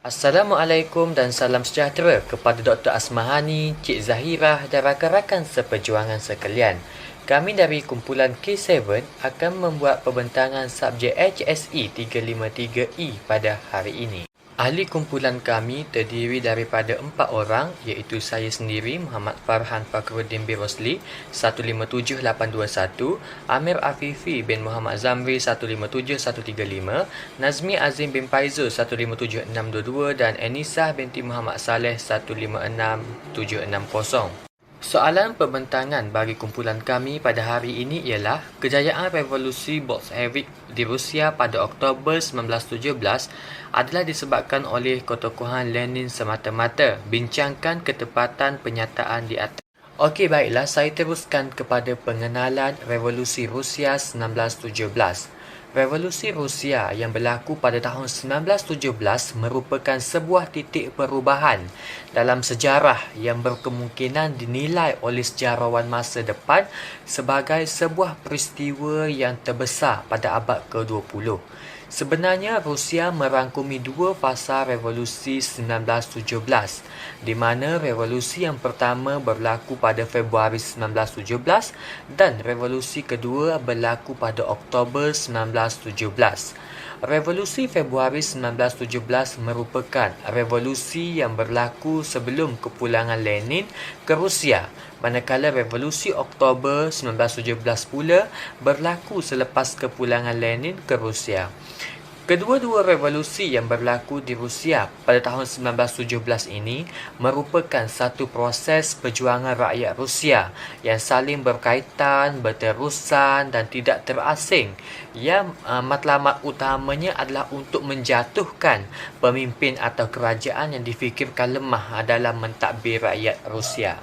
Assalamualaikum dan salam sejahtera kepada Dr. Asmahani, Cik Zahirah dan rakan-rakan seperjuangan sekalian. Kami dari kumpulan K7 akan membuat pembentangan subjek HSE 353E pada hari ini. Ahli kumpulan kami terdiri daripada 4 orang, iaitu saya sendiri Muhammad Farhan Fakhruddin bin Rosli 157821, Amir Afifi bin Muhammad Zamri 157135, Nazmi Azim bin Faizul 157622 dan Anisah binti Muhammad Saleh 156760. Soalan pembentangan bagi kumpulan kami pada hari ini ialah kejayaan revolusi Bolshevik di Rusia pada Oktober 1917 adalah disebabkan oleh ketokohan Lenin semata-mata. Bincangkan ketepatan penyataan di atas. Okey, baiklah, saya teruskan kepada pengenalan revolusi Rusia 1917. Revolusi Rusia yang berlaku pada tahun 1917 merupakan sebuah titik perubahan dalam sejarah yang berkemungkinan dinilai oleh sejarawan masa depan sebagai sebuah peristiwa yang terbesar pada abad ke-20. Sebenarnya, Rusia merangkumi dua fasa revolusi 1917, di mana revolusi yang pertama berlaku pada Februari 1917 dan revolusi kedua berlaku pada Oktober 1917. Revolusi Februari 1917 merupakan revolusi yang berlaku sebelum kepulangan Lenin ke Rusia, manakala revolusi Oktober 1917 pula berlaku selepas kepulangan Lenin ke Rusia. Kedua-dua revolusi yang berlaku di Rusia pada tahun 1917 ini merupakan satu proses perjuangan rakyat Rusia yang saling berkaitan, berterusan dan tidak terasing, yang matlamat utamanya adalah untuk menjatuhkan pemimpin atau kerajaan yang difikirkan lemah dalam mentadbir rakyat Rusia.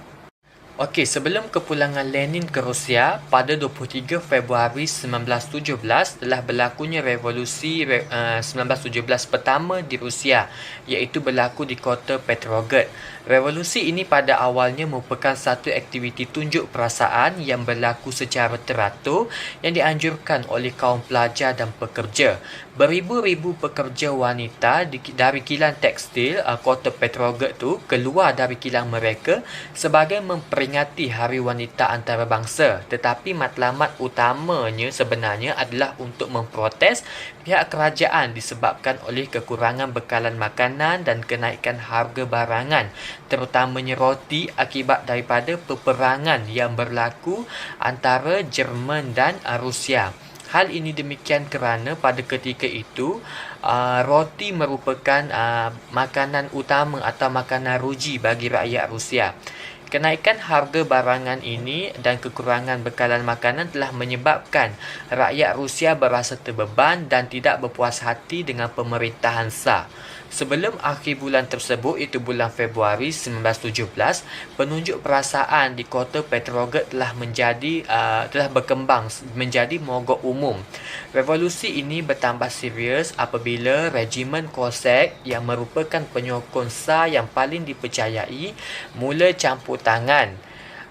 Okey, sebelum kepulangan Lenin ke Rusia pada 23 Februari 1917 telah berlakunya revolusi 1917 pertama di Rusia, iaitu berlaku di kota Petrograd. Revolusi ini pada awalnya merupakan satu aktiviti tunjuk perasaan yang berlaku secara teratur yang dianjurkan oleh kaum pelajar dan pekerja. Beribu-ribu pekerja wanita dari kilang tekstil kota Petrograd tu keluar dari kilang mereka sebagai memperingati Hari Wanita Antarabangsa. Tetapi matlamat utamanya sebenarnya adalah untuk memprotes pihak kerajaan disebabkan oleh kekurangan bekalan makanan dan kenaikan harga barangan, terutamanya roti, akibat daripada peperangan yang berlaku antara Jerman dan Rusia. Hal ini demikian kerana pada ketika itu roti merupakan makanan utama atau makanan ruji bagi rakyat Rusia. Kenaikan harga barangan ini dan kekurangan bekalan makanan telah menyebabkan rakyat Rusia berasa terbeban dan tidak berpuas hati dengan pemerintahan Tsar. Sebelum akhir bulan tersebut, iaitu bulan Februari 1917, penunjuk perasaan di kota Petrograd telah berkembang menjadi mogok umum. Revolusi ini bertambah serius apabila regimen Cossack yang merupakan penyokong Tsar yang paling dipercayai mula campur tangan.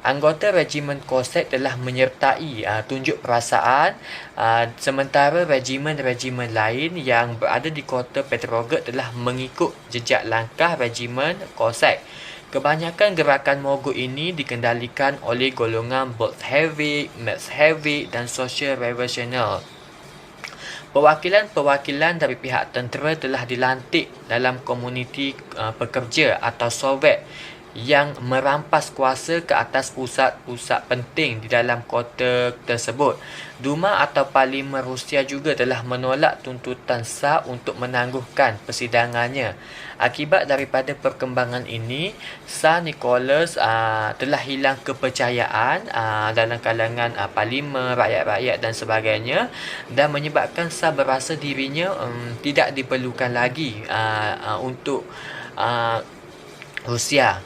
Anggota regimen Cossack telah menyertai tunjuk perasaan, sementara regimen-regimen lain yang berada di kota Petrograd telah mengikut jejak langkah regimen Cossack. Kebanyakan gerakan mogok ini dikendalikan oleh golongan Bolshevik, Menshevik dan Social Revolutionary. Perwakilan-perwakilan dari pihak tentera telah dilantik dalam komuniti pekerja atau Soviet yang merampas kuasa ke atas pusat-pusat penting di dalam kota tersebut. Duma atau Parlimen Rusia juga telah menolak tuntutan Tsar untuk menangguhkan persidangannya. Akibat daripada perkembangan ini, Tsar Nicholas telah hilang kepercayaan dalam kalangan Parlimen, rakyat-rakyat dan sebagainya, dan menyebabkan Tsar berasa dirinya tidak diperlukan lagi untuk Rusia.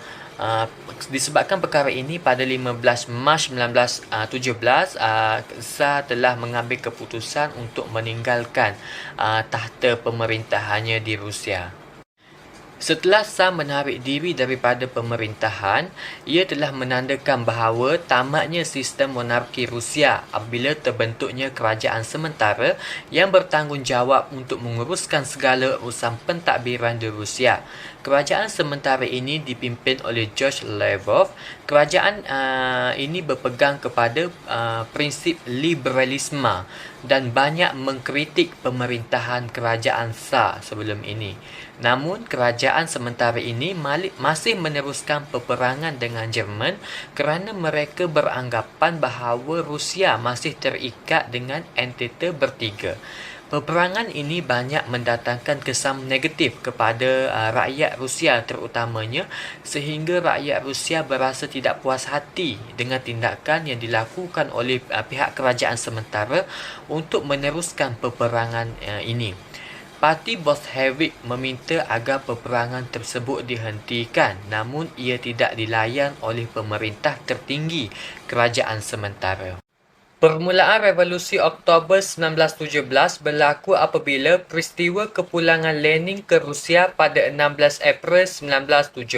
Disebabkan perkara ini, pada 15 Mac 1917 Tsar telah mengambil keputusan untuk meninggalkan tahta pemerintahannya di Rusia. Setelah Tsar menarik diri daripada pemerintahan, ia telah menandakan bahawa tamatnya sistem monarki Rusia apabila terbentuknya kerajaan sementara yang bertanggungjawab untuk menguruskan segala urusan pentadbiran di Rusia. Kerajaan sementara ini dipimpin oleh George Lvov. Kerajaan ini berpegang kepada prinsip liberalisme dan banyak mengkritik pemerintahan kerajaan Tsar sebelum ini. Namun, kerajaan sementara ini masih meneruskan peperangan dengan Jerman kerana mereka beranggapan bahawa Rusia masih terikat dengan entite bertiga. Peperangan ini banyak mendatangkan kesan negatif kepada rakyat Rusia terutamanya, sehingga rakyat Rusia berasa tidak puas hati dengan tindakan yang dilakukan oleh pihak kerajaan sementara untuk meneruskan peperangan ini. Parti Bolshevik meminta agar peperangan tersebut dihentikan, namun ia tidak dilayan oleh pemerintah tertinggi kerajaan sementara. Permulaan Revolusi Oktober 1917 berlaku apabila peristiwa kepulangan Lenin ke Rusia pada 16 April 1917.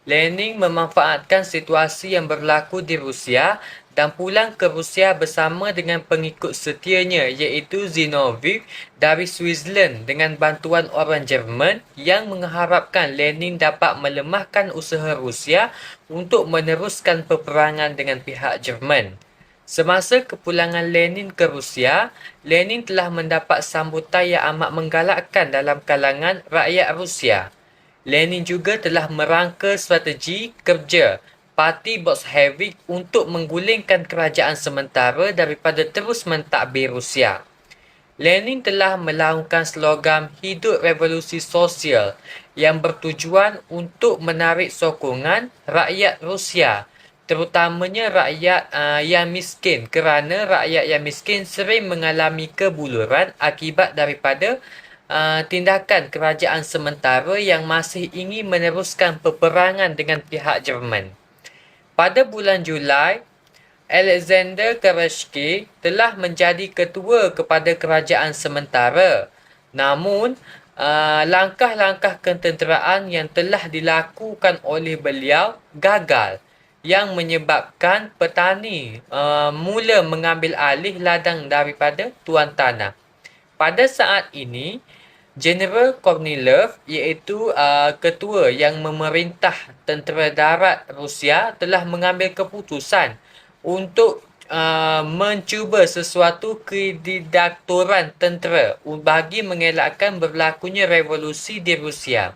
Lenin memanfaatkan situasi yang berlaku di Rusia dan pulang ke Rusia bersama dengan pengikut setianya iaitu Zinoviev dari Switzerland dengan bantuan orang Jerman yang mengharapkan Lenin dapat melemahkan usaha Rusia untuk meneruskan peperangan dengan pihak Jerman. Semasa kepulangan Lenin ke Rusia, Lenin telah mendapat sambutan yang amat menggalakkan dalam kalangan rakyat Rusia. Lenin juga telah merangka strategi kerja Parti Bolshevik untuk menggulingkan kerajaan sementara daripada terus mentadbir Rusia. Lenin telah melaungkan slogan Hidup Revolusi Sosial yang bertujuan untuk menarik sokongan rakyat Rusia, terutamanya rakyat yang miskin, kerana rakyat yang miskin sering mengalami kebuluran akibat daripada tindakan kerajaan sementara yang masih ingin meneruskan peperangan dengan pihak Jerman. Pada bulan Julai, Alexander Kerensky telah menjadi ketua kepada kerajaan sementara. Namun, langkah-langkah ketenteraan yang telah dilakukan oleh beliau gagal, yang menyebabkan petani mula mengambil alih ladang daripada tuan tanah. Pada saat ini, Jeneral Kornilov iaitu ketua yang memerintah tentera darat Rusia telah mengambil keputusan untuk mencuba sesuatu kediktatoran tentera bagi mengelakkan berlakunya revolusi di Rusia.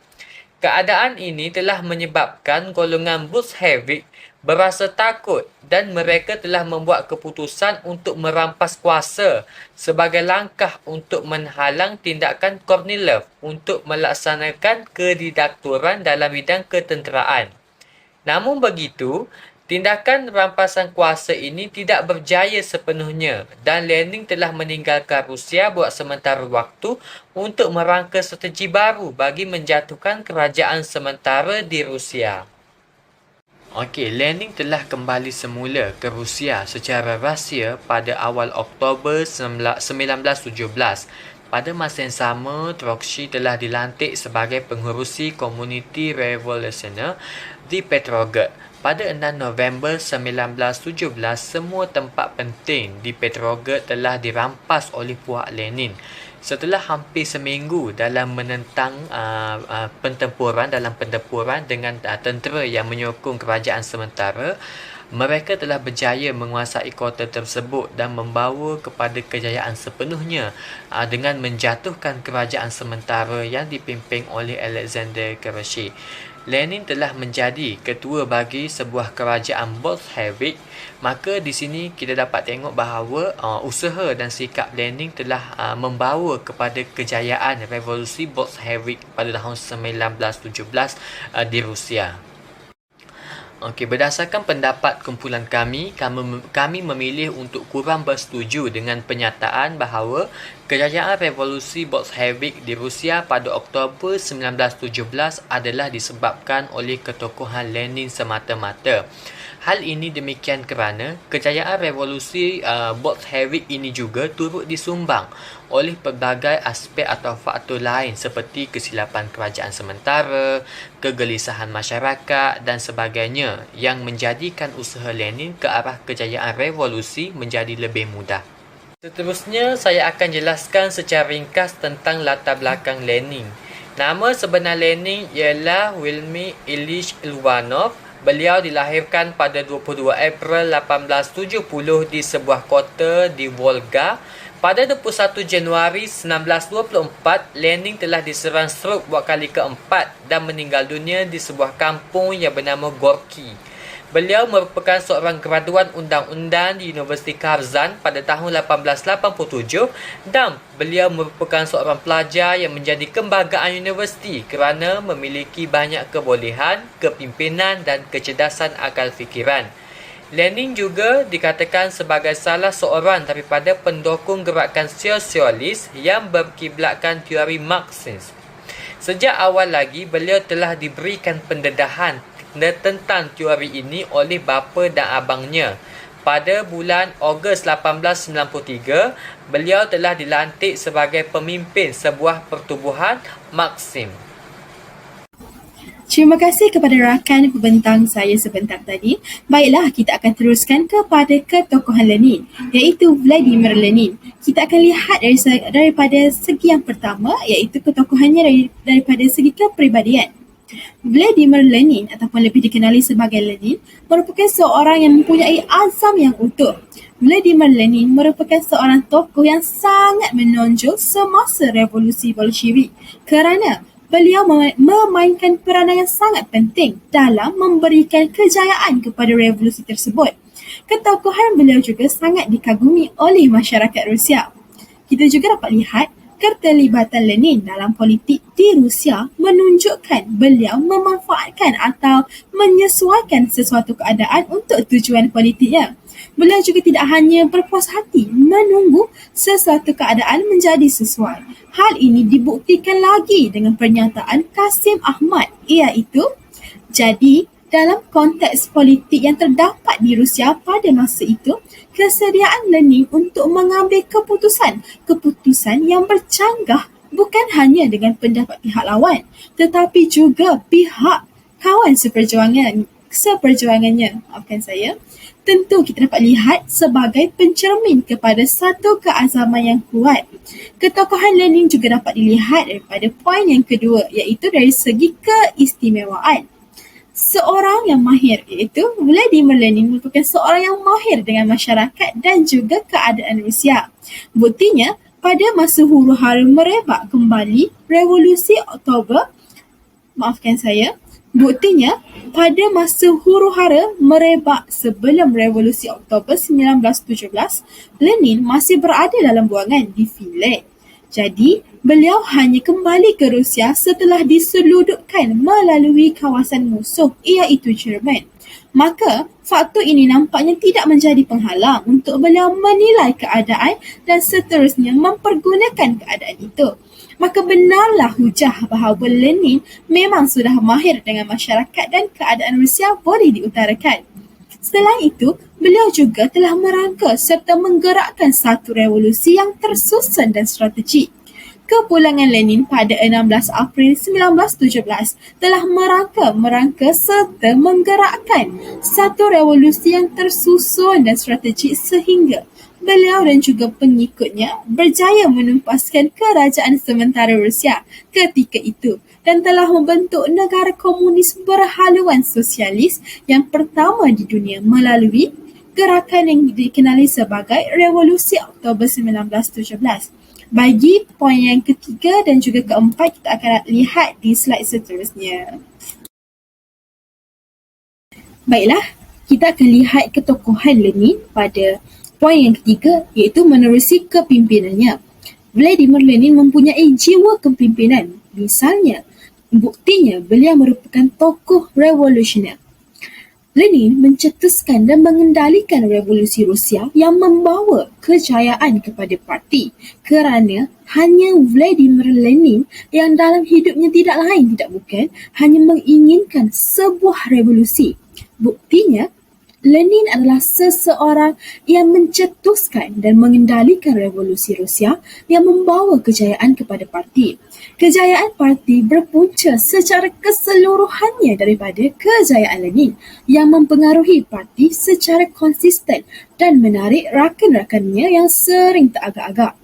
Keadaan ini telah menyebabkan golongan Bolshevik berasa takut dan mereka telah membuat keputusan untuk merampas kuasa sebagai langkah untuk menghalang tindakan Kornilov untuk melaksanakan kediktatoran dalam bidang ketenteraan. Namun begitu, tindakan rampasan kuasa ini tidak berjaya sepenuhnya dan Lenin telah meninggalkan Rusia buat sementara waktu untuk merangka strategi baru bagi menjatuhkan kerajaan sementara di Rusia. Okey, Lenin telah kembali semula ke Rusia secara rahsia pada awal Oktober 1917. Pada masa yang sama, Trotsky telah dilantik sebagai pengerusi Komuniti Revolusioner di Petrograd. Pada 6 November 1917, semua tempat penting di Petrograd telah dirampas oleh puak Lenin. Setelah hampir seminggu dalam menentang pertempuran dengan tentera yang menyokong kerajaan sementara, mereka telah berjaya menguasai kota tersebut dan membawa kepada kejayaan sepenuhnya dengan menjatuhkan kerajaan sementara yang dipimpin oleh Alexander Kerensky. Lenin telah menjadi ketua bagi sebuah kerajaan Bolshevik. Maka di sini kita dapat tengok bahawa usaha dan sikap Lenin telah membawa kepada kejayaan revolusi Bolshevik pada tahun 1917 di Rusia. Okey, berdasarkan pendapat kumpulan kami memilih untuk kurang bersetuju dengan penyataan bahawa Kejayaan revolusi Bolshevik di Rusia pada Oktober 1917 adalah disebabkan oleh ketokohan Lenin semata-mata. Hal ini demikian kerana kejayaan revolusi Bolshevik ini juga turut disumbang oleh pelbagai aspek atau faktor lain seperti kesilapan kerajaan sementara, kegelisahan masyarakat dan sebagainya yang menjadikan usaha Lenin ke arah kejayaan revolusi menjadi lebih mudah. Seterusnya, saya akan jelaskan secara ringkas tentang latar belakang Lenin. Nama sebenar Lenin ialah Vladimir Ilyich Ulyanov. Beliau dilahirkan pada 22 April 1870 di sebuah kota di Volga. Pada 21 Januari 1924, Lenin telah diserang strok buat kali keempat dan meninggal dunia di sebuah kampung yang bernama Gorky. Beliau merupakan seorang graduan undang-undang di Universiti Kazan pada tahun 1887 dan beliau merupakan seorang pelajar yang menjadi kebanggaan universiti kerana memiliki banyak kebolehan, kepimpinan dan kecerdasan akal fikiran. Lenin juga dikatakan sebagai salah seorang daripada pendukung gerakan sosialis yang berkiblatkan teori Marxis. Sejak awal lagi, beliau telah diberikan pendedahan tentang teori ini oleh bapa dan abangnya. Pada bulan Ogos 1893, beliau telah dilantik sebagai pemimpin sebuah pertubuhan Maxim. Terima kasih kepada rakan pembentang saya sebentar tadi. Baiklah, kita akan teruskan kepada ketokohan Lenin, iaitu Vladimir Lenin. Kita akan lihat daripada segi yang pertama, iaitu ketokohannya daripada segi kepribadian. Vladimir Lenin ataupun lebih dikenali sebagai Lenin merupakan seorang yang mempunyai azam yang utuh. Vladimir Lenin merupakan seorang tokoh yang sangat menonjol semasa revolusi Bolshevik kerana beliau memainkan peranan yang sangat penting dalam memberikan kejayaan kepada revolusi tersebut. Ketokohan beliau juga sangat dikagumi oleh masyarakat Rusia. Kita juga dapat lihat keterlibatan Lenin dalam politik di Rusia menunjukkan beliau memanfaatkan atau menyesuaikan sesuatu keadaan untuk tujuan politiknya. Beliau juga tidak hanya berpuas hati menunggu sesuatu keadaan menjadi sesuai. Hal ini dibuktikan lagi dengan pernyataan Qasim Ahmad, iaitu, jadi dalam konteks politik yang terdapat di Rusia pada masa itu, kesediaan Lenin untuk mengambil keputusan yang bercanggah bukan hanya dengan pendapat pihak lawan, tetapi juga pihak kawan seperjuangannya. Tentu kita dapat lihat sebagai pencermin kepada satu keazaman yang kuat. Ketokohan Lenin juga dapat dilihat daripada poin yang kedua, iaitu dari segi keistimewaan. Seorang yang mahir, iaitu Vladimir Lenin merupakan seorang yang mahir dengan masyarakat dan juga keadaan Rusia. Buktinya, pada masa huru-hara merebak kembali revolusi Oktober, pada masa huru-hara merebak sebelum revolusi Oktober 1917, Lenin masih berada dalam buangan di Finland. Jadi, beliau hanya kembali ke Rusia setelah diseludupkan melalui kawasan musuh, iaitu Jerman. Maka, faktor ini nampaknya tidak menjadi penghalang untuk beliau menilai keadaan dan seterusnya mempergunakan keadaan itu. Maka benarlah hujah bahawa Lenin memang sudah mahir dengan masyarakat dan keadaan Rusia boleh diutarakan. Selain itu, beliau juga telah merangka serta menggerakkan satu revolusi yang tersusun dan strategik. Kepulangan Lenin pada 16 April 1917 telah merangka serta menggerakkan satu revolusi yang tersusun dan strategik sehingga beliau dan juga pengikutnya berjaya menumpaskan kerajaan sementara Rusia ketika itu dan telah membentuk negara komunis berhaluan sosialis yang pertama di dunia melalui gerakan yang dikenali sebagai Revolusi Oktober 1917. Bagi poin yang ketiga dan juga keempat, kita akan lihat di slide seterusnya. Baiklah, kita akan lihat ketokohan Lenin pada poin yang ketiga, iaitu menerusi kepimpinannya. Vladimir Lenin mempunyai jiwa kepimpinan. Misalnya, buktinya beliau merupakan tokoh revolusioner. Lenin mencetuskan dan mengendalikan revolusi Rusia yang membawa kejayaan kepada parti kerana hanya Vladimir Lenin yang dalam hidupnya tidak lain tidak bukan hanya menginginkan sebuah revolusi. Buktinya, Lenin adalah seseorang yang mencetuskan dan mengendalikan revolusi Rusia yang membawa kejayaan kepada parti. Kejayaan parti berpunca secara keseluruhannya daripada kejayaan Lenin yang mempengaruhi parti secara konsisten dan menarik rakan-rakannya yang sering teragak-agak.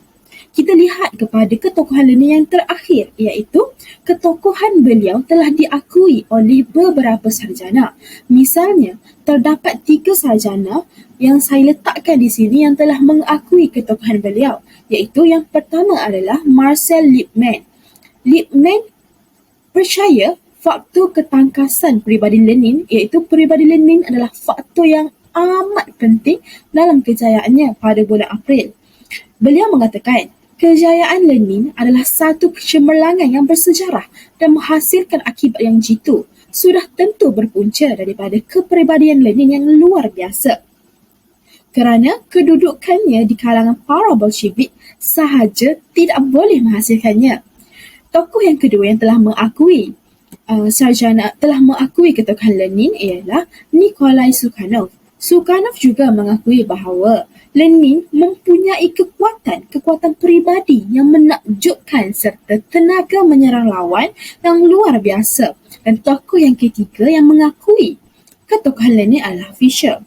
Kita lihat kepada ketokohan Lenin yang terakhir, iaitu ketokohan beliau telah diakui oleh beberapa sarjana. Misalnya, terdapat 3 sarjana yang saya letakkan di sini yang telah mengakui ketokohan beliau, iaitu yang pertama adalah Marcel Lippmann. Lippmann percaya faktor ketangkasan peribadi Lenin, iaitu peribadi Lenin adalah faktor yang amat penting dalam kejayaannya pada bulan April. Beliau mengatakan, kejayaan Lenin adalah satu kecemerlangan yang bersejarah dan menghasilkan akibat yang jitu. Sudah tentu berpunca daripada kepribadian Lenin yang luar biasa. Kerana kedudukannya di kalangan para Bolshevik sahaja tidak boleh menghasilkannya. Tokoh yang kedua yang telah mengakui ketokohan Lenin ialah Nikolai Sukhanov. Sukhanov juga mengakui bahawa Lenin mempunyai kekuatan peribadi yang menakjubkan serta tenaga menyerang lawan yang luar biasa. Dan tokoh yang ketiga yang mengakui ketokohan Lenin adalah Fischer.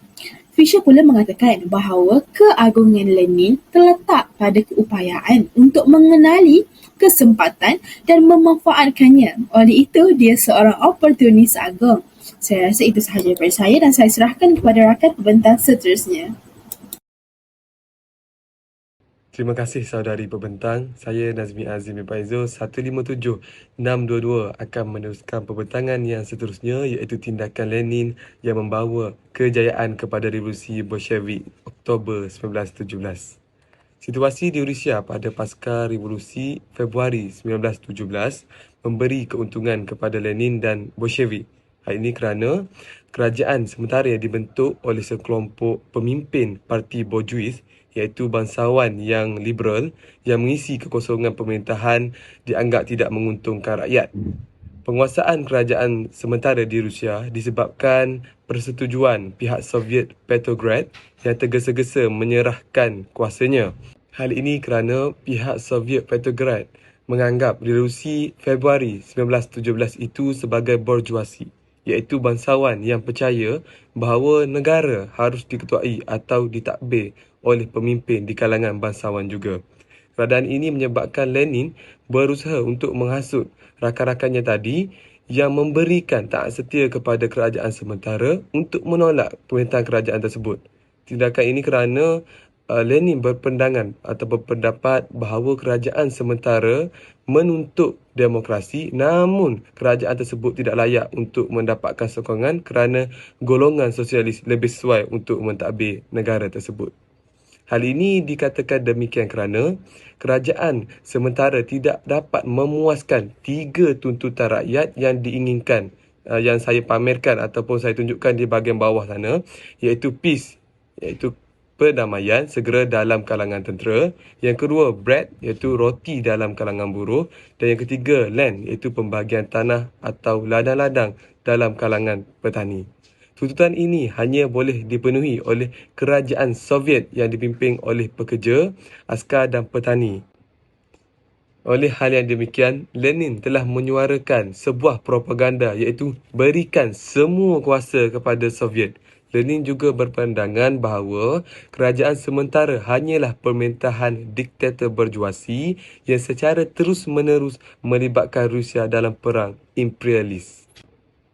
Fischer pula mengatakan bahawa keagungan Lenin terletak pada keupayaan untuk mengenali kesempatan dan memanfaatkannya. Oleh itu, dia seorang oportunis agung. Saya rasa itu sahaja daripada saya dan saya serahkan kepada rakan pembentang seterusnya. Terima kasih saudari pembentang. Saya Nazmi Azim Paizo 157622 akan meneruskan pembentangan yang seterusnya, iaitu tindakan Lenin yang membawa kejayaan kepada revolusi Bolshevik Oktober 1917. Situasi di Rusia pada pasca revolusi Februari 1917 memberi keuntungan kepada Lenin dan Bolshevik. Hal ini kerana kerajaan sementara yang dibentuk oleh sekelompok pemimpin parti Bolshevik, iaitu bangsawan yang liberal yang mengisi kekosongan pemerintahan, dianggap tidak menguntungkan rakyat. Penguasaan kerajaan sementara di Rusia disebabkan persetujuan pihak Soviet Petrograd yang tergesa-gesa menyerahkan kuasanya. Hal ini kerana pihak Soviet Petrograd menganggap revolusi Februari 1917 itu sebagai bourgeoisie, iaitu bangsawan yang percaya bahawa negara harus diketuai atau ditadbir oleh pemimpin di kalangan bangsawan juga. Keadaan ini menyebabkan Lenin berusaha untuk menghasut rakan-rakannya tadi yang memberikan taat setia kepada kerajaan sementara untuk menolak pemerintahan kerajaan tersebut. Tindakan ini kerana Lenin berpandangan atau berpendapat bahawa kerajaan sementara menuntut demokrasi, namun kerajaan tersebut tidak layak untuk mendapatkan sokongan kerana golongan sosialis lebih sesuai untuk mentadbir negara tersebut. Hal ini dikatakan demikian kerana kerajaan sementara tidak dapat memuaskan 3 tuntutan rakyat yang diinginkan, yang saya pamerkan ataupun saya tunjukkan di bahagian bawah sana, iaitu peace, iaitu perdamaian segera dalam kalangan tentera. Yang kedua, bread, iaitu roti dalam kalangan buruh. Dan yang ketiga, land, iaitu pembahagian tanah atau ladang-ladang dalam kalangan petani. Tuntutan ini hanya boleh dipenuhi oleh kerajaan Soviet yang dipimpin oleh pekerja, askar dan petani. Oleh hal yang demikian, Lenin telah menyuarakan sebuah propaganda, iaitu berikan semua kuasa kepada Soviet. Lenin juga berpandangan bahawa kerajaan sementara hanyalah pemerintahan diktator bourgeoisie yang secara terus-menerus melibatkan Rusia dalam perang imperialis.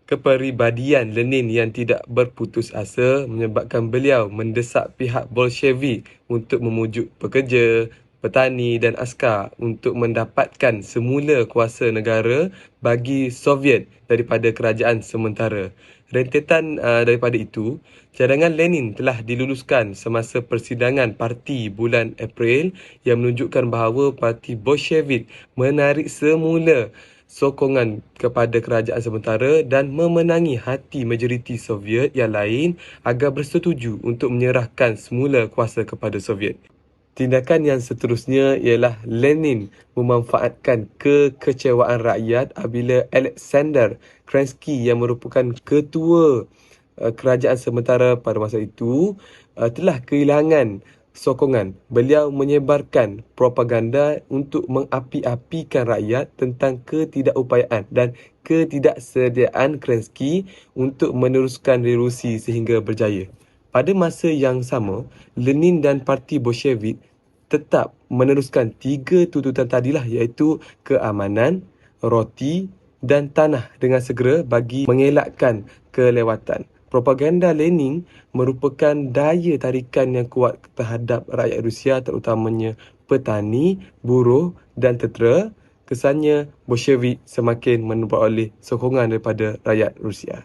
Kepribadian Lenin yang tidak berputus asa menyebabkan beliau mendesak pihak Bolshevik untuk memujuk pekerja, petani dan askar untuk mendapatkan semula kuasa negara bagi Soviet daripada kerajaan sementara. Rentetan daripada itu, cadangan Lenin telah diluluskan semasa persidangan parti bulan April yang menunjukkan bahawa parti Bolshevik menarik semula sokongan kepada kerajaan sementara dan memenangi hati majoriti Soviet yang lain agar bersetuju untuk menyerahkan semula kuasa kepada Soviet. Tindakan yang seterusnya ialah Lenin memanfaatkan kekecewaan rakyat apabila Alexander Kerensky yang merupakan ketua kerajaan sementara pada masa itu telah kehilangan sokongan. Beliau menyebarkan propaganda untuk mengapi-apikan rakyat tentang ketidakupayaan dan ketidaksediaan Kerensky untuk meneruskan revolusi sehingga berjaya. Pada masa yang sama, Lenin dan Parti Bolshevik tetap meneruskan 3 tuntutan tadilah, iaitu keamanan, roti dan tanah dengan segera bagi mengelakkan kelewatan. Propaganda Lenin merupakan daya tarikan yang kuat terhadap rakyat Rusia, terutamanya petani, buruh dan tentera. Kesannya Bolshevik semakin memperoleh sokongan daripada rakyat Rusia.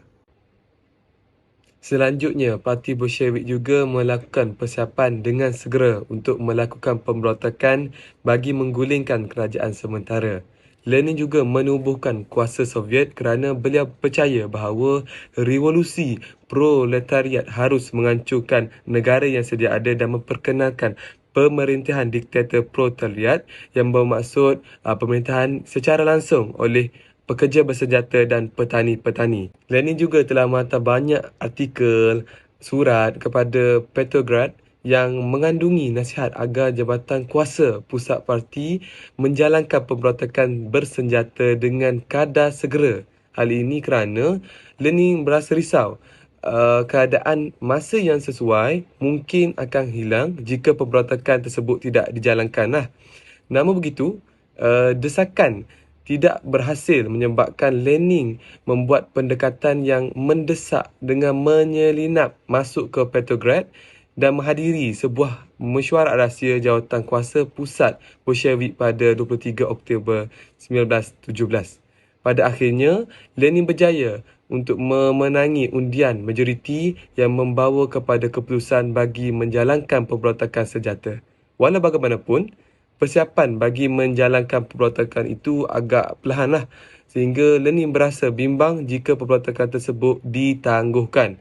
Selanjutnya, Parti Bolshevik juga melakukan persiapan dengan segera untuk melakukan pemberontakan bagi menggulingkan kerajaan sementara. Lenin juga menubuhkan kuasa Soviet kerana beliau percaya bahawa revolusi proletariat harus menghancurkan negara yang sedia ada dan memperkenalkan pemerintahan diktator proletariat yang bermaksud pemerintahan secara langsung oleh pekerja bersenjata dan petani-petani. Lenin juga telah menghantar banyak artikel, surat kepada Petrograd yang mengandungi nasihat agar Jabatan Kuasa Pusat Parti menjalankan pemberontakan bersenjata dengan kadar segera. Hal ini kerana Lenin berasa risau keadaan masa yang sesuai mungkin akan hilang jika pemberontakan tersebut tidak dijalankan. Namun begitu, desakan tidak berhasil menyebabkan Lenin membuat pendekatan yang mendesak dengan menyelinap masuk ke Petrograd dan menghadiri sebuah mesyuarat rahsia jawatan kuasa pusat Bolshevik pada 23 Oktober 1917. Pada akhirnya, Lenin berjaya untuk memenangi undian majoriti yang membawa kepada keputusan bagi menjalankan pemberontakan senjata. Walau bagaimanapun, persiapan bagi menjalankan pemberontakan itu agak perlahan sehingga Lenin berasa bimbang jika pemberontakan tersebut ditangguhkan.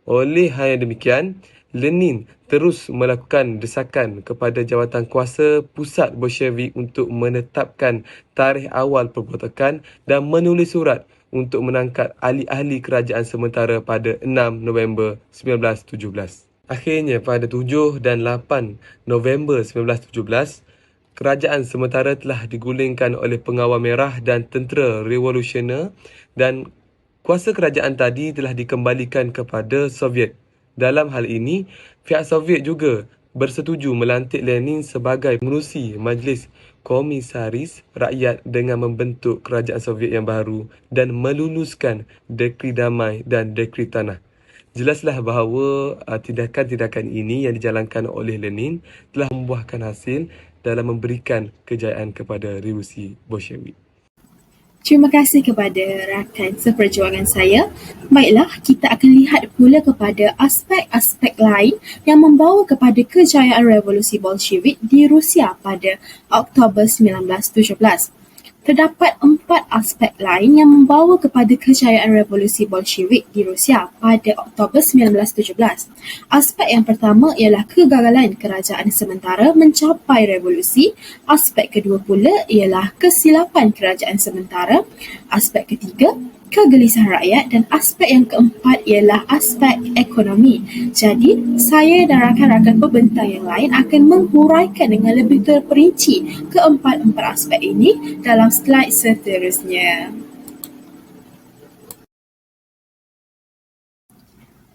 Oleh hal yang demikian, Lenin terus melakukan desakan kepada jawatan kuasa pusat Bolshevik untuk menetapkan tarikh awal pemberontakan dan menulis surat untuk menangkap ahli-ahli kerajaan sementara pada 6 November 1917. Akhirnya pada 7 dan 8 November 1917, kerajaan sementara telah digulingkan oleh pengawal merah dan tentera revolusioner dan kuasa kerajaan tadi telah dikembalikan kepada Soviet. Dalam hal ini, pihak Soviet juga bersetuju melantik Lenin sebagai pengerusi Majlis Komisaris Rakyat dengan membentuk kerajaan Soviet yang baru dan meluluskan dekri damai dan dekri tanah. Jelaslah bahawa tindakan-tindakan ini yang dijalankan oleh Lenin telah membuahkan hasil dalam memberikan kejayaan kepada revolusi Bolshevik. Terima kasih kepada rakan seperjuangan saya. Baiklah, kita akan lihat pula kepada aspek-aspek lain yang membawa kepada kejayaan revolusi Bolshevik di Rusia pada Oktober 1917. Terdapat 4 aspek lain yang membawa kepada kejayaan revolusi Bolshevik di Rusia pada Oktober 1917. Aspek yang pertama ialah kegagalan kerajaan sementara mencapai revolusi. Aspek kedua pula ialah kesilapan kerajaan sementara. Aspek ketiga, kegelisahan rakyat, dan aspek yang keempat ialah aspek ekonomi. Jadi, saya dan rakan-rakan pembentang yang lain akan menghuraikan dengan lebih terperinci keempat-empat aspek ini dalam slide seterusnya.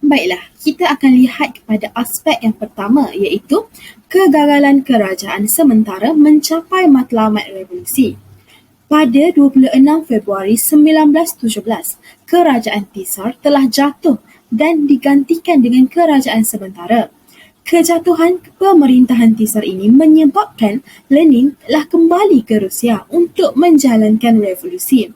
Baiklah, kita akan lihat kepada aspek yang pertama, iaitu kegagalan kerajaan sementara mencapai matlamat revolusi. Pada 26 Februari 1917, kerajaan Tsar telah jatuh dan digantikan dengan kerajaan sementara. Kejatuhan pemerintahan Tsar ini menyebabkan Lenin telah kembali ke Rusia untuk menjalankan revolusi.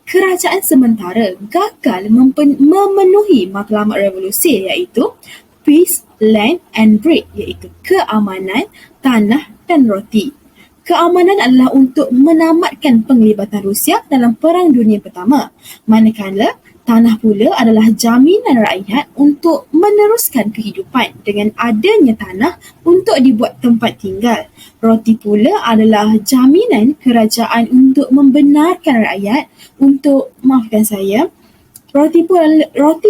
Kerajaan sementara gagal memenuhi matlamat revolusi, iaitu peace, land and bread, iaitu keamanan, tanah dan roti. Keamanan adalah untuk menamatkan penglibatan Rusia dalam Perang Dunia Pertama, manakala tanah pula adalah jaminan rakyat untuk meneruskan kehidupan dengan adanya tanah untuk dibuat tempat tinggal. Roti pula adalah jaminan kerajaan untuk membenarkan rakyat untuk, maafkan saya, roti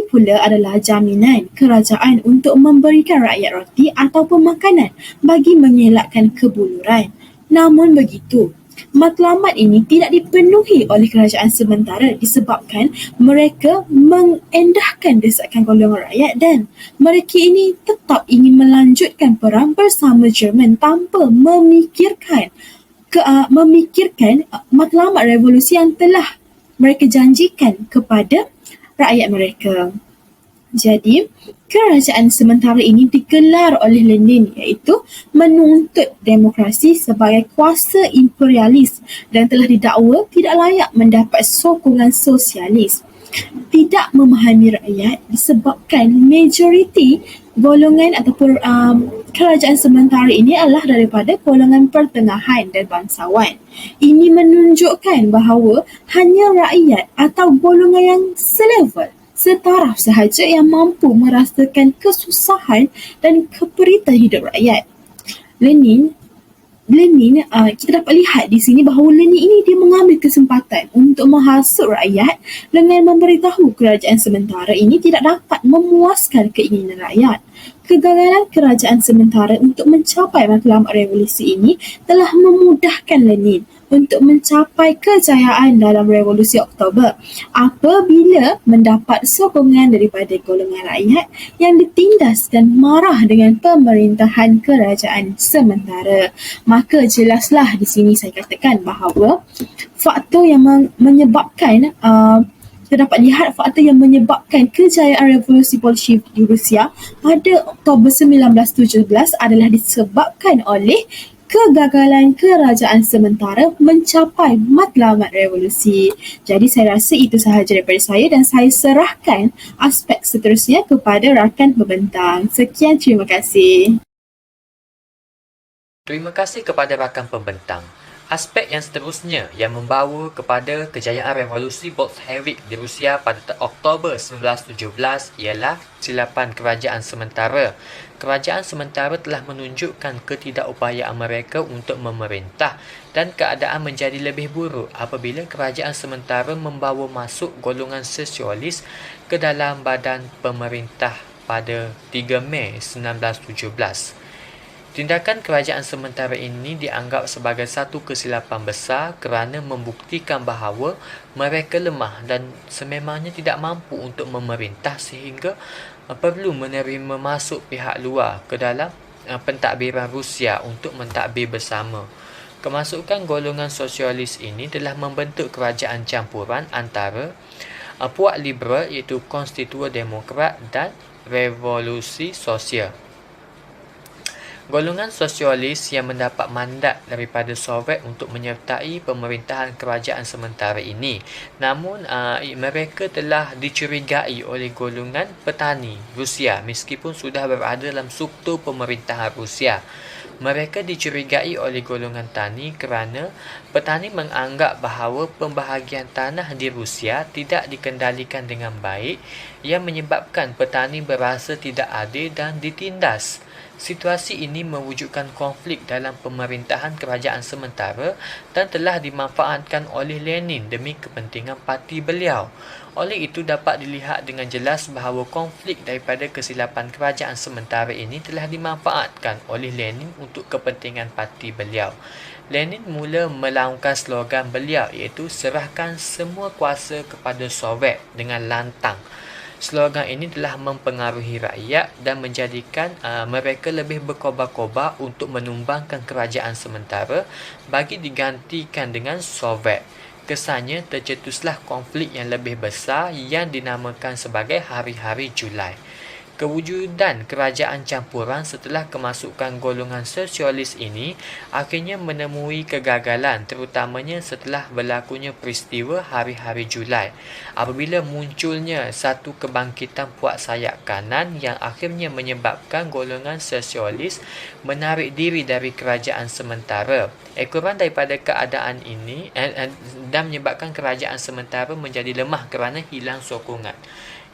pula adalah jaminan kerajaan untuk memberikan rakyat roti ataupun makanan bagi mengelakkan kebuluran. Namun begitu, matlamat ini tidak dipenuhi oleh kerajaan sementara disebabkan mereka mengendahkan desakan golongan rakyat dan mereka ini tetap ingin melanjutkan perang bersama Jerman tanpa memikirkan matlamat revolusi yang telah mereka janjikan kepada rakyat mereka. Jadi, kerajaan sementara ini digelar oleh Lenin iaitu menuntut demokrasi sebagai kuasa imperialis dan telah didakwa tidak layak mendapat sokongan sosialis. Tidak memahami rakyat disebabkan majoriti golongan ataupun kerajaan sementara ini adalah daripada golongan pertengahan dan bangsawan. Ini menunjukkan bahawa hanya rakyat atau golongan yang selevel, setaraf sahaja yang mampu merasakan kesusahan dan keperitan hidup rakyat. Lenin, kita dapat lihat di sini bahawa Lenin ini dia mengambil kesempatan untuk menghasut rakyat dengan memberitahu kerajaan sementara ini tidak dapat memuaskan keinginan rakyat. Kegagalan kerajaan sementara untuk mencapai matlamat revolusi ini telah memudahkan Lenin untuk mencapai kejayaan dalam revolusi Oktober apabila mendapat sokongan daripada golongan rakyat yang ditindas dan marah dengan pemerintahan kerajaan sementara. Maka jelaslah di sini saya katakan bahawa faktor yang menyebabkan kita dapat lihat faktor yang menyebabkan kejayaan revolusi Bolshevik di Rusia pada Oktober 1917 adalah disebabkan oleh kegagalan kerajaan sementara mencapai matlamat revolusi. Jadi saya rasa itu sahaja daripada saya dan saya serahkan aspek seterusnya kepada rakan pembentang. Sekian, terima kasih. Terima kasih kepada rakan pembentang. Aspek yang seterusnya yang membawa kepada kejayaan revolusi Bolshevik di Rusia pada Oktober 1917 ialah kesilapan kerajaan sementara. Kerajaan sementara telah menunjukkan ketidakupayaan mereka untuk memerintah dan keadaan menjadi lebih buruk apabila kerajaan sementara membawa masuk golongan sosialis ke dalam badan pemerintah pada 3 Mei 1917. Tindakan kerajaan sementara ini dianggap sebagai satu kesilapan besar kerana membuktikan bahawa mereka lemah dan sememangnya tidak mampu untuk memerintah sehingga perlu menerima masuk pihak luar ke dalam pentadbiran Rusia untuk mentadbir bersama. Kemasukan golongan sosialis ini telah membentuk kerajaan campuran antara puak liberal iaitu Konstitua Demokrat dan Revolusi Sosial. Golongan sosialis yang mendapat mandat daripada Soviet untuk menyertai pemerintahan kerajaan sementara ini. Namun, mereka telah dicurigai oleh golongan petani Rusia meskipun sudah berada dalam struktur pemerintahan Rusia. Mereka dicurigai oleh golongan tani kerana petani menganggap bahawa pembahagian tanah di Rusia tidak dikendalikan dengan baik yang menyebabkan petani berasa tidak adil dan ditindas. Situasi ini mewujudkan konflik dalam pemerintahan kerajaan sementara dan telah dimanfaatkan oleh Lenin demi kepentingan parti beliau. Oleh itu dapat dilihat dengan jelas bahawa konflik daripada kesilapan kerajaan sementara ini telah dimanfaatkan oleh Lenin untuk kepentingan parti beliau. Lenin mula melaungkan slogan beliau iaitu serahkan semua kuasa kepada Soviet dengan lantang. Slogan ini telah mempengaruhi rakyat dan menjadikan mereka lebih berkobar-kobar untuk menumbangkan kerajaan sementara bagi digantikan dengan Soviet. Kesannya tercetuslah konflik yang lebih besar yang dinamakan sebagai Hari-Hari Julai. Kewujudan kerajaan campuran setelah kemasukan golongan sosialis ini akhirnya menemui kegagalan, terutamanya setelah berlakunya peristiwa hari-hari Julai, apabila munculnya satu kebangkitan puak sayap kanan yang akhirnya menyebabkan golongan sosialis menarik diri dari kerajaan sementara. Ekoran daripada keadaan ini dan menyebabkan kerajaan sementara menjadi lemah kerana hilang sokongan.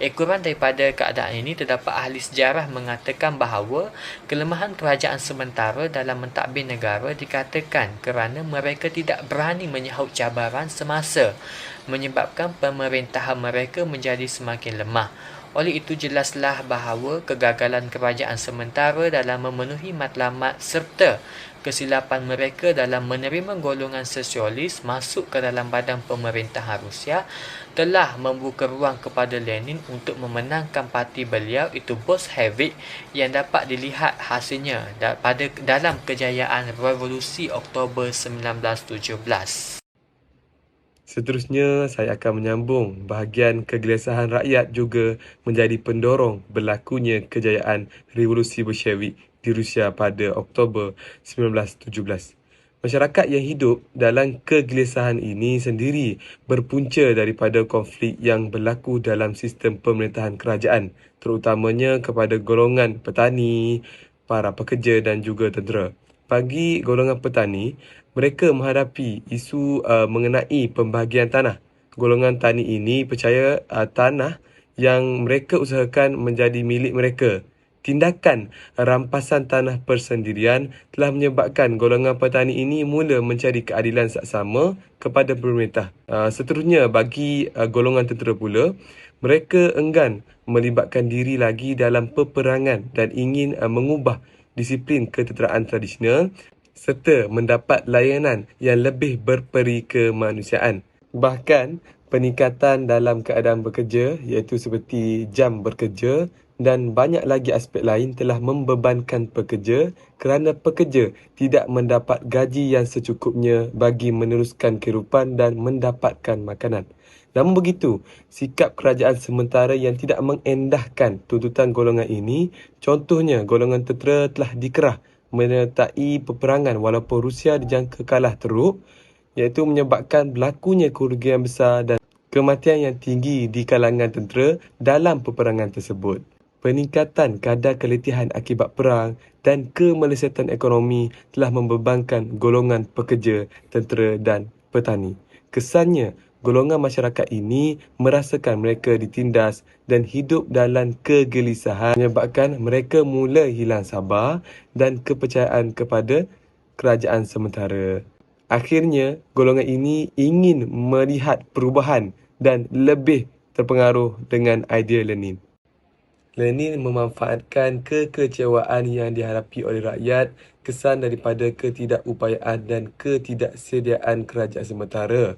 Ekoran daripada keadaan ini, terdapat ahli sejarah mengatakan bahawa kelemahan kerajaan sementara dalam mentadbir negara dikatakan kerana mereka tidak berani menyahut cabaran semasa, menyebabkan pemerintahan mereka menjadi semakin lemah. Oleh itu, jelaslah bahawa kegagalan kerajaan sementara dalam memenuhi matlamat serta kesilapan mereka dalam menerima golongan sosialis masuk ke dalam badan pemerintahan Rusia telah membuka ruang kepada Lenin untuk memenangkan parti beliau itu Bolshevik yang dapat dilihat hasilnya dalam kejayaan Revolusi Oktober 1917. Seterusnya, saya akan menyambung bahagian kegelisahan rakyat juga menjadi pendorong berlakunya kejayaan Revolusi Bolshevik di Rusia pada Oktober 1917. Masyarakat yang hidup dalam kegelisahan ini sendiri berpunca daripada konflik yang berlaku dalam sistem pemerintahan kerajaan, terutamanya kepada golongan petani, para pekerja dan juga tentera. Bagi golongan petani, mereka menghadapi isu mengenai pembahagian tanah. Golongan tani ini percaya tanah yang mereka usahakan menjadi milik mereka. Tindakan rampasan tanah persendirian telah menyebabkan golongan petani ini mula mencari keadilan saksama kepada pemerintah. Seterusnya, bagi golongan tentera pula, mereka enggan melibatkan diri lagi dalam peperangan dan ingin mengubah disiplin ketenteraan tradisional serta mendapat layanan yang lebih berperi kemanusiaan. Bahkan, peningkatan dalam keadaan bekerja iaitu seperti jam bekerja dan banyak lagi aspek lain telah membebankan pekerja kerana pekerja tidak mendapat gaji yang secukupnya bagi meneruskan kehidupan dan mendapatkan makanan. Namun begitu, sikap kerajaan sementara yang tidak mengendahkan tuntutan golongan ini, contohnya golongan tentera telah dikerah menyertai peperangan walaupun Rusia dijangka kalah teruk, iaitu menyebabkan berlakunya kerugian besar dan kematian yang tinggi di kalangan tentera dalam peperangan tersebut. Peningkatan kadar keletihan akibat perang dan kemelesetan ekonomi telah membebankan golongan pekerja, tentera dan petani. Kesannya, golongan masyarakat ini merasakan mereka ditindas dan hidup dalam kegelisahan menyebabkan mereka mula hilang sabar dan kepercayaan kepada kerajaan sementara. Akhirnya, golongan ini ingin melihat perubahan dan lebih terpengaruh dengan idea Lenin. Lenin memanfaatkan kekecewaan yang dihadapi oleh rakyat, kesan daripada ketidakupayaan dan ketidaksediaan kerajaan sementara.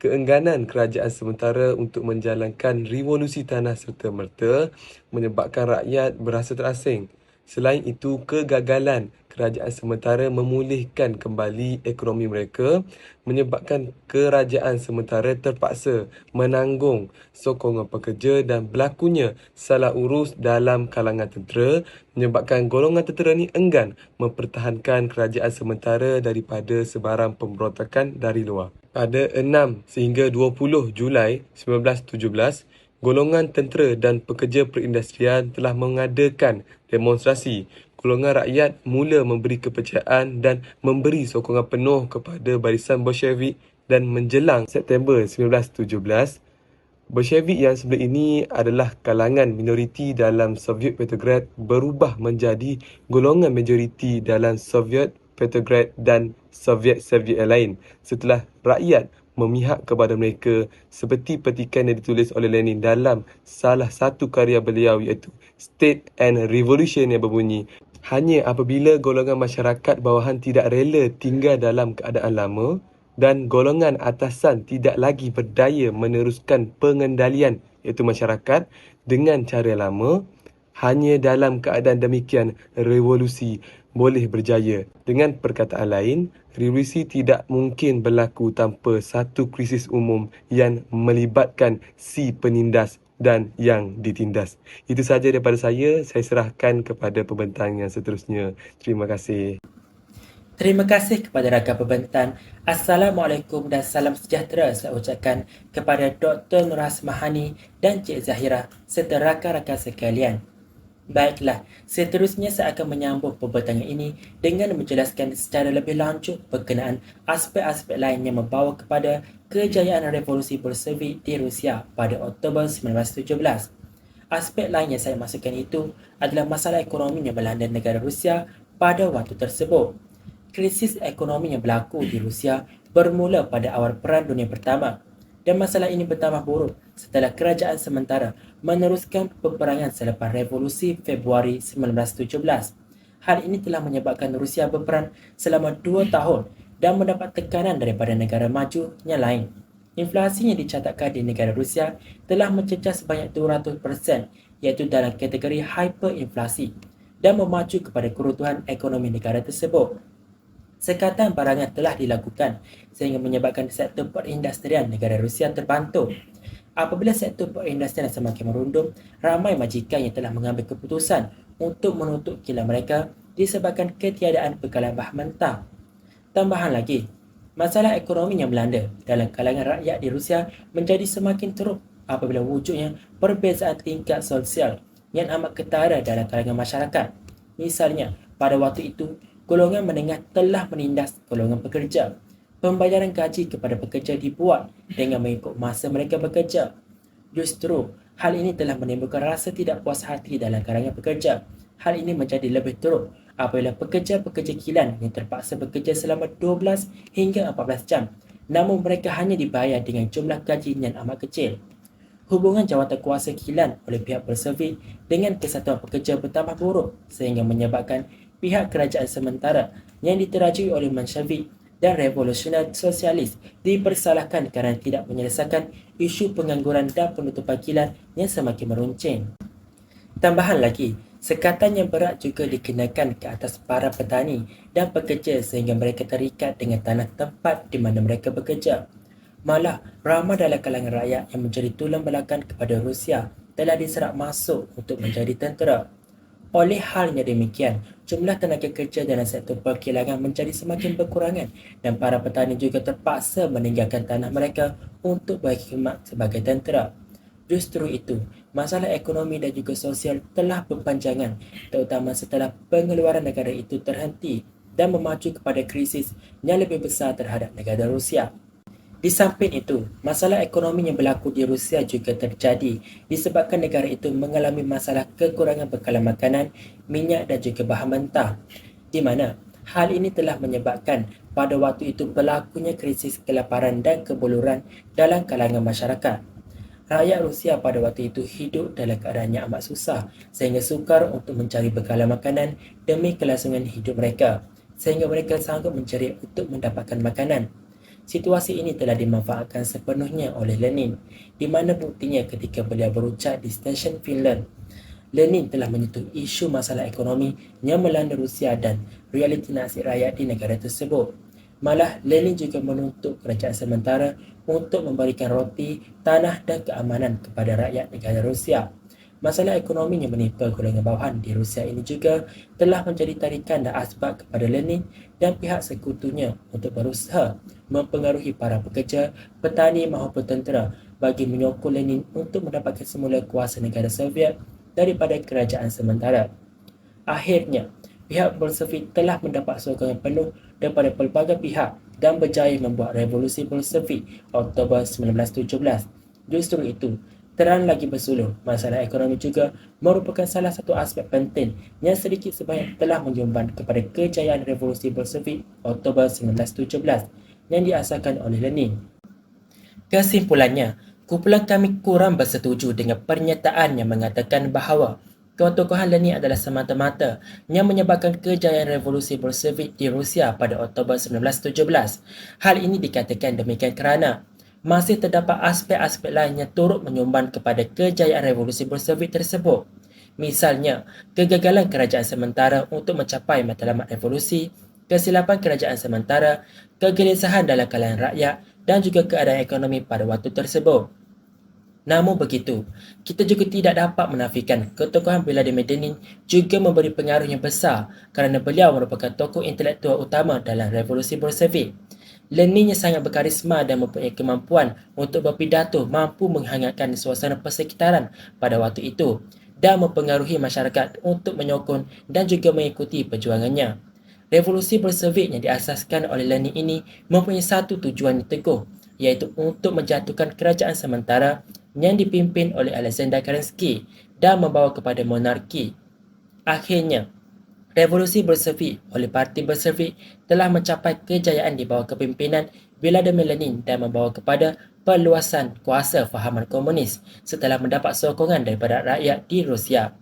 Keengganan kerajaan sementara untuk menjalankan revolusi tanah serta-merta menyebabkan rakyat berasa terasing. Selain itu, kegagalan kerajaan sementara memulihkan kembali ekonomi mereka menyebabkan kerajaan sementara terpaksa menanggung sokongan pekerja dan berlakunya salah urus dalam kalangan tentera menyebabkan golongan tentera ini enggan mempertahankan kerajaan sementara daripada sebarang pemberontakan dari luar. Pada 6 sehingga 20 Julai 1917, golongan tentera dan pekerja perindustrian telah mengadakan demonstrasi. Golongan rakyat mula memberi kepercayaan dan memberi sokongan penuh kepada barisan Bolshevik dan menjelang September 1917, Bolshevik yang sebelum ini adalah kalangan minoriti dalam Soviet Petrograd berubah menjadi golongan majoriti dalam Soviet Petrograd dan Soviet-Soviet yang lain setelah rakyat memihak kepada mereka seperti petikan yang ditulis oleh Lenin dalam salah satu karya beliau iaitu State and Revolution yang berbunyi, hanya apabila golongan masyarakat bawahan tidak rela tinggal dalam keadaan lama dan golongan atasan tidak lagi berdaya meneruskan pengendalian iaitu masyarakat dengan cara lama, hanya dalam keadaan demikian revolusi boleh berjaya. Dengan perkataan lain, revolusi tidak mungkin berlaku tanpa satu krisis umum yang melibatkan si penindas dan yang ditindas. Itu sahaja daripada saya serahkan kepada pembentang yang seterusnya. Terima kasih. Terima kasih kepada rakan pembentang. Assalamualaikum dan salam sejahtera saya ucapkan kepada Dr. Nur Hasmahani dan Cik Zahira serta rakan-rakan sekalian. Baiklah, seterusnya saya akan menyambung pembentangan ini dengan menjelaskan secara lebih lanjut berkenaan aspek-aspek lain yang membawa kepada kejayaan revolusi Bolshevik di Rusia pada Oktober 1917. Aspek lain yang saya masukkan itu adalah masalah ekonomi yang melanda negara Rusia pada waktu tersebut. Krisis ekonomi yang berlaku di Rusia bermula pada awal Perang Dunia Pertama dan masalah ini bertambah buruk setelah kerajaan sementara meneruskan peperangan selepas Revolusi Februari 1917. Hal ini telah menyebabkan Rusia berperang selama 2 tahun dan mendapat tekanan daripada negara maju yang lain. Inflasi yang dicatatkan di negara Rusia telah mencecah sebanyak 200%, iaitu dalam kategori hyperinflasi, dan memacu kepada keruntuhan ekonomi negara tersebut. Sekatan barangan telah dilakukan sehingga menyebabkan sektor perindustrian negara Rusia terbantu. Apabila sektor perindustrian semakin merundum, ramai majikan yang telah mengambil keputusan untuk menutup kilang mereka disebabkan ketiadaan bekalan bahan mentah. Tambahan lagi, masalah ekonomi yang melanda dalam kalangan rakyat di Rusia menjadi semakin teruk apabila wujudnya perbezaan tingkat sosial yang amat ketara dalam kalangan masyarakat. Misalnya, pada waktu itu, golongan menengah telah menindas golongan pekerja. Pembayaran gaji kepada pekerja dibuat dengan mengikut masa mereka bekerja. Justru, hal ini telah menimbulkan rasa tidak puas hati dalam kalangan pekerja. Hal ini menjadi lebih teruk apabila pekerja-pekerja kilang yang terpaksa bekerja selama 12 hingga 14 jam, namun mereka hanya dibayar dengan jumlah gaji yang amat kecil. Hubungan jawatan kuasa kilang oleh pihak Bolshevik dengan Kesatuan Pekerja bertambah buruk sehingga menyebabkan pihak kerajaan sementara yang diterajui oleh Menshevik dan revolusioner sosialis dipersalahkan kerana tidak menyelesaikan isu pengangguran dan penutupan kilang yang semakin meruncing. Tambahan lagi, sekatan yang berat juga dikenakan ke atas para petani dan pekerja sehingga mereka terikat dengan tanah tempat di mana mereka bekerja. Malah, ramai dalam kalangan rakyat yang menjadi tulang belakang kepada Rusia telah diserap masuk untuk menjadi tentera. Oleh halnya demikian, jumlah tenaga kerja dalam sektor perkilangan menjadi semakin berkurangan dan para petani juga terpaksa meninggalkan tanah mereka untuk berkhidmat sebagai tentera. Justru itu, masalah ekonomi dan juga sosial telah berpanjangan, terutama setelah pengeluaran negara itu terhenti dan memacu kepada krisis yang lebih besar terhadap negara Rusia. Di samping itu, masalah ekonomi yang berlaku di Rusia juga terjadi disebabkan negara itu mengalami masalah kekurangan bekalan makanan, minyak dan juga bahan mentah, di mana hal ini telah menyebabkan pada waktu itu berlakunya krisis kelaparan dan kebuluran dalam kalangan masyarakat. Rakyat Rusia pada waktu itu hidup dalam keadaan yang amat susah sehingga sukar untuk mencari bekalan makanan demi kelangsungan hidup mereka, sehingga mereka sanggup mencari untuk mendapatkan makanan. Situasi ini telah dimanfaatkan sepenuhnya oleh Lenin, di mana buktinya ketika beliau berucap di stesen Finland. Lenin telah menyentuh isu masalah ekonomi yang melanda Rusia dan realiti nasib rakyat di negara tersebut. Malah, Lenin juga menuntut kerajaan sementara untuk memberikan roti, tanah dan keamanan kepada rakyat negara Rusia. Masalah ekonomi yang menimpa golongan bawahan di Rusia ini juga telah menjadi tarikan dan asbab kepada Lenin dan pihak sekutunya untuk berusaha mempengaruhi para pekerja, petani maupun tentera bagi menyokong Lenin untuk mendapatkan semula kuasa negara Soviet daripada kerajaan sementara. Akhirnya, pihak Bolshevik telah mendapat sokongan penuh daripada pelbagai pihak dan berjaya membuat revolusi Bolshevik Oktober 1917. Justru itu, terang lagi bersuluh, masalah ekonomi juga merupakan salah satu aspek penting yang sedikit sebanyak telah menyumbang kepada kejayaan revolusi Bolshevik Oktober 1917 yang diasaskan oleh Lenin. Kesimpulannya, kumpulan kami kurang bersetuju dengan pernyataan yang mengatakan bahawa ketokohan Lenin adalah semata-mata yang menyebabkan kejayaan revolusi Bolshevik di Rusia pada Oktober 1917. Hal ini dikatakan demikian kerana masih terdapat aspek-aspek lain yang turut menyumbang kepada kejayaan revolusi Bolshevik tersebut. Misalnya, kegagalan kerajaan sementara untuk mencapai matlamat revolusi, kesilapan kerajaan sementara, kegelisahan dalam kalangan rakyat dan juga keadaan ekonomi pada waktu tersebut. Namun begitu, kita juga tidak dapat menafikan ketokohan Vladimir Lenin juga memberi pengaruh yang besar kerana beliau merupakan tokoh intelektual utama dalam revolusi Bolshevik. Lenin yang sangat berkarisma dan mempunyai kemampuan untuk berpidato mampu menghangatkan suasana persekitaran pada waktu itu dan mempengaruhi masyarakat untuk menyokong dan juga mengikuti perjuangannya. Revolusi Bolshevik yang diasaskan oleh Lenin ini mempunyai satu tujuan yang teguh, iaitu untuk menjatuhkan kerajaan sementara yang dipimpin oleh Alexander Kerensky dan membawa kepada monarki. Akhirnya, revolusi Bolshevik oleh Parti Bolshevik telah mencapai kejayaan di bawah kepimpinan Vladimir Lenin dan membawa kepada perluasan kuasa fahaman komunis setelah mendapat sokongan daripada rakyat di Rusia.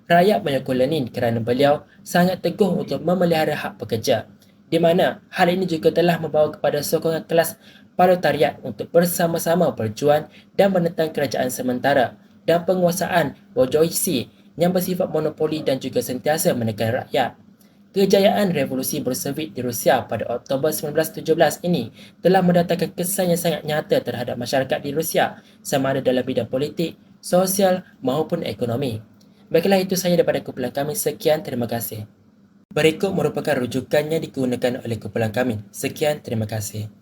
Rakyat menyokong Lenin kerana beliau sangat teguh untuk memelihara hak pekerja, di mana hal ini juga telah membawa kepada sokongan kelas proletariat untuk bersama-sama berjuang dan menentang kerajaan sementara dan penguasaan bourgeoisie yang bersifat monopoli dan juga sentiasa menekan rakyat. Kejayaan revolusi Bolshevik di Rusia pada Oktober 1917 ini telah mendatangkan kesan yang sangat nyata terhadap masyarakat di Rusia, sama ada dalam bidang politik, sosial maupun ekonomi. Baiklah, itu sahaja daripada kumpulan kami. Sekian, terima kasih. Berikut merupakan rujukan yang digunakan oleh kumpulan kami. Sekian, terima kasih.